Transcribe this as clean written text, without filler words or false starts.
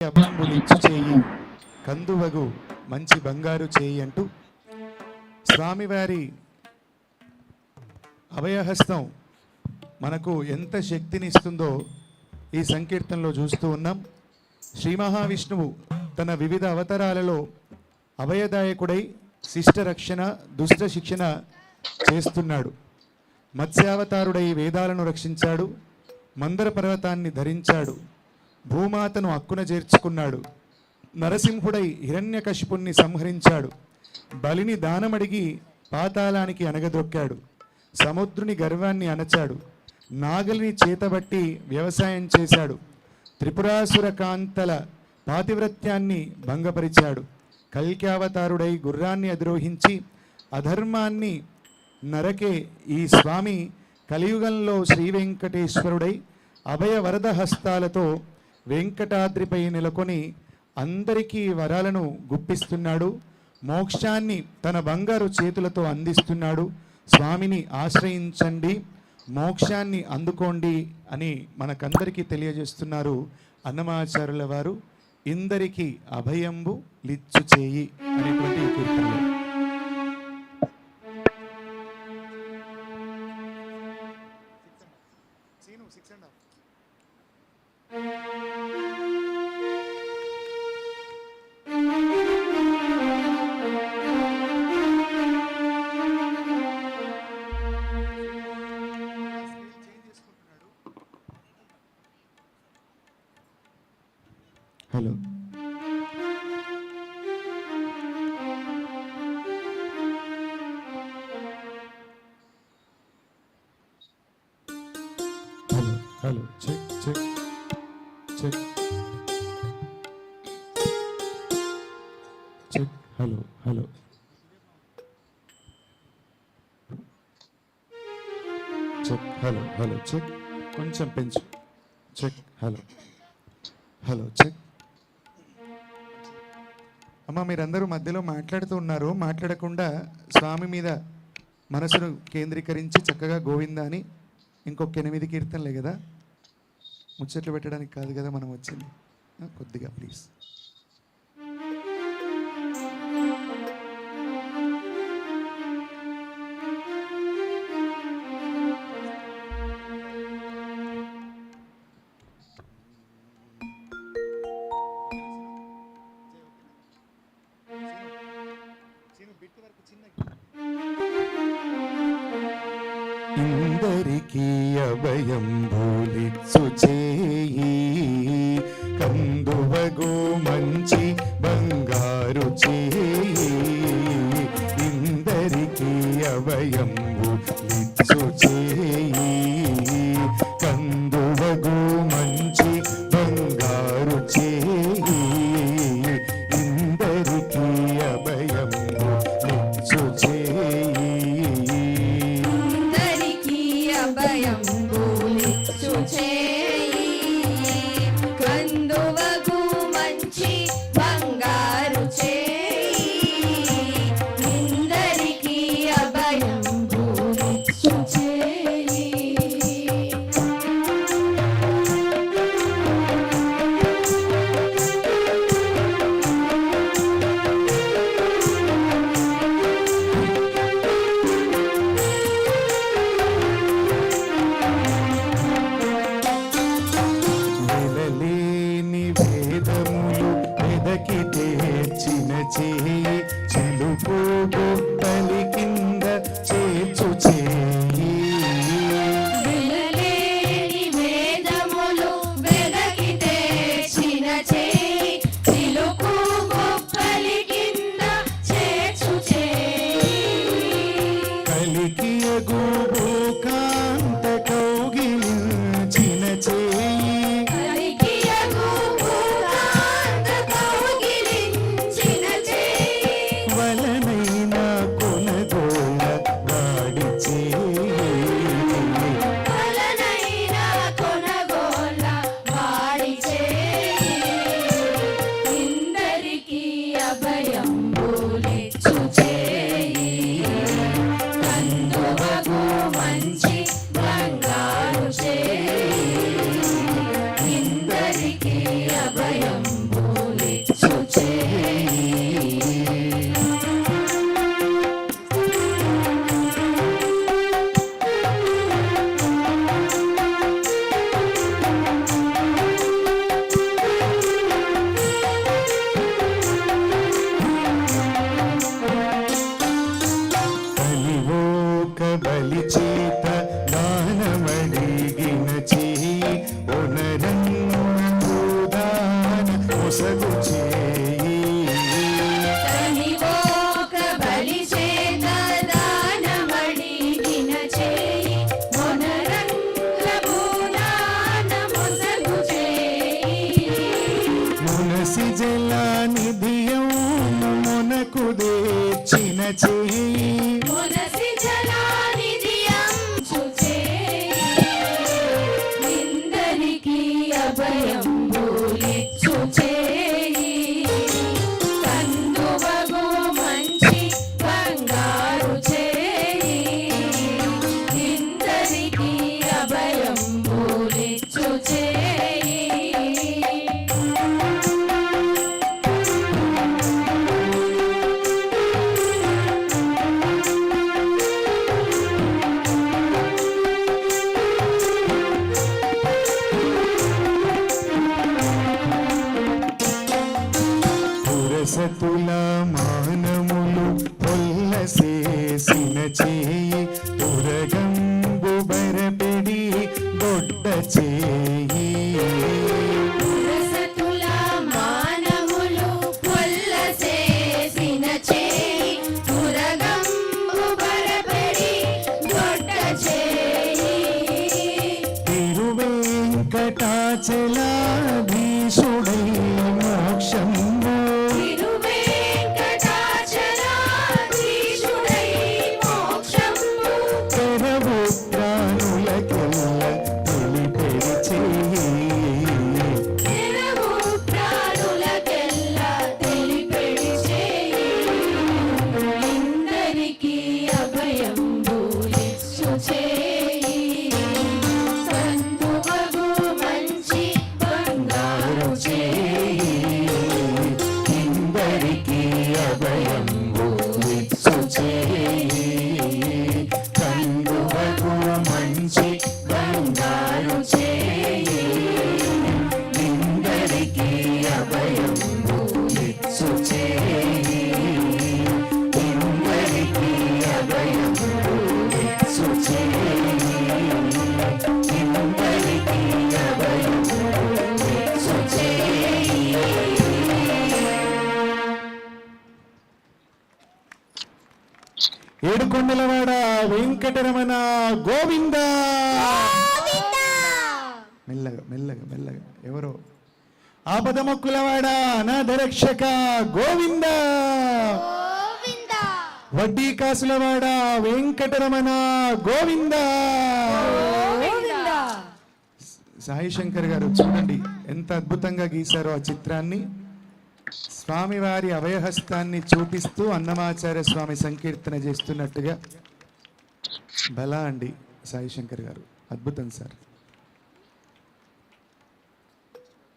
అభంబులిచ్చు చేయి కందువగు మంచి బంగారు చేయి అంటూ స్వామివారి అభయహస్తం మనకు ఎంత శక్తిని ఇస్తుందో ఈ సంకీర్తనలో చూస్తూ ఉన్నాం. శ్రీ మహావిష్ణువు తన వివిధ అవతారాలలో అభయదాయకుడై శిష్ట రక్షణ దుష్ట శిక్షణ చేస్తున్నాడు. మత్స్యావతారుడై వేదాలను రక్షించాడు. మందర పర్వతాన్ని ధరించాడు. భూమాతను అక్కున చేర్చుకున్నాడు. నరసింహుడై హిరణ్యకశిపుణ్ణి సంహరించాడు. బలిని దానమడిగి పాతాళానికి అనగదొక్కాడు. సముద్రుని గర్వాన్ని అణచాడు. నాగలిని చేతబట్టి వ్యవసాయం చేశాడు. త్రిపురాసుర కాంతల పాతివ్రత్యాన్ని భంగపరిచాడు. కల్క్యావతారుడై గుర్రాన్ని అధిరోహించి అధర్మాన్ని నరకే ఈ స్వామి కలియుగంలో శ్రీ వెంకటేశ్వరుడై అభయ వరద హస్తాలతో వెంకటాద్రిపై నెలకొని అందరికీ వరాలను గుప్పిస్తున్నాడు. మోక్షాన్ని తన బంగారు చేతులతో అందిస్తున్నాడు. స్వామిని ఆశ్రయించండి, మోక్షాన్ని అందుకోండి అని మనకందరికీ తెలియజేస్తున్నారు అన్నమాచార్యుల వారు. ఇందరికీ అభయంబు లిచ్చు చేయి అనేటువంటి కీర్తనలు. Hello hello hello check check check check hello hello check hello hello check కొంచెం పెంచు చెక్ హలో హలో చెక్. అమ్మ మీరందరూ మధ్యలో మాట్లాడుతూ ఉన్నారు. మాట్లాడకుండా స్వామి మీద మనసును కేంద్రీకరించి చక్కగా గోవింద అని ఇంకొక 8 కీర్తనలే కదా, ముచ్చట్లు పెట్టడానికి కాదు కదా మనం వచ్చింది. కొద్దిగా ప్లీజ్. ఇందరికీ అభయంబులిచ్చు చేయి కందువగు మంచి బంగారు చేయి. ఇందరికీ అభయంబులిచ్చు చేయి కందువగు మంచి బంగారు చేయి. ఇందరికీ అభయంబులిచ్చు చేయి కందువగు మంచి బంగారు చేయి. ఇందరికీ అభయంబులిచ్చు చేయి. తెచ్చిన చేయి చిలుపు గొప్పలి కింద చేర్చు చేయి. వినలేని వేదములు వెదకి తెచ్చిన చేయి చిలుకు గొప్పలి కింద చేర్చు చేయి. కలికియగు భూకాంత కౌగిలించిన చేయి. వలనైనా కొనగోళ్ళ వాడి చేయి. వలనైనా కొనగోళ్ళ వాడి చేయి. మొసగు చేయి తనివోక బలి చేత దానమడిగిన చేయి మొనరంగ భూదాన మొసగు చేయి మునసి జల నిధియం మునకు దేచిన చేయి మునసి జలానిధియంచు చేయి నిందరికి అభయంబులిచ్చు చేయి కందువగు మంచి బంగారు చేయి నిందరికి అభయంబులిచ్చు చేయి పురసతుల మానములు పొల్లసేసిన చేయి పురగంబు బరపెడి దొడ్డ చేయి పురసతుల మానములు పొల్లసేసిన చేయి పురగంబు బరపెడి దొడ్డ చేయి తిరువేంకటాచలాధీశుడై మోక్షంబు తిరువేంకటాచలాధీశుడై మోక్షంబు తెరవు ప్రాణులకెల్ల తెలిపెడి చేయి తెరవు ప్రాణులకెల్లా తెలిపెడి చేయి ఇందరికి అభయంబులిచ్చు చేయి సంతువగు మంచి బంగారు చేయి ఇందరికి అభయంబు ఇచ్చు చేయి కందువకు మంచి బంగారు చేయి ఇందరికి అభయంబు ఇచ్చు చేయి ఇందరికి అభయంబు ఇచ్చు చేయి ఇందరికి అభయంబు ఇచ్చు చేయి. ఏడుకొండలవాడ వెంకటరమణ గోవింద మెల్లగా మెల్లగా మెల్లగా ఎవరో ఆపదమొక్కులవాడ అనాథరక్షక గోవింద వడ్డీ కాసులవాడ వెంకటరమణ గోవింద సాయి శంకర్ గారు చూడండి ఎంత అద్భుతంగా గీశారో ఆ చిత్రాన్ని. స్వామివారి అభయహస్తాన్ని చూపిస్తూ అన్నమాచార్య స్వామి సంకీర్తన చేస్తున్నట్టుగా బలా అండి సాయి శంకర్ గారు, అద్భుతం సార్.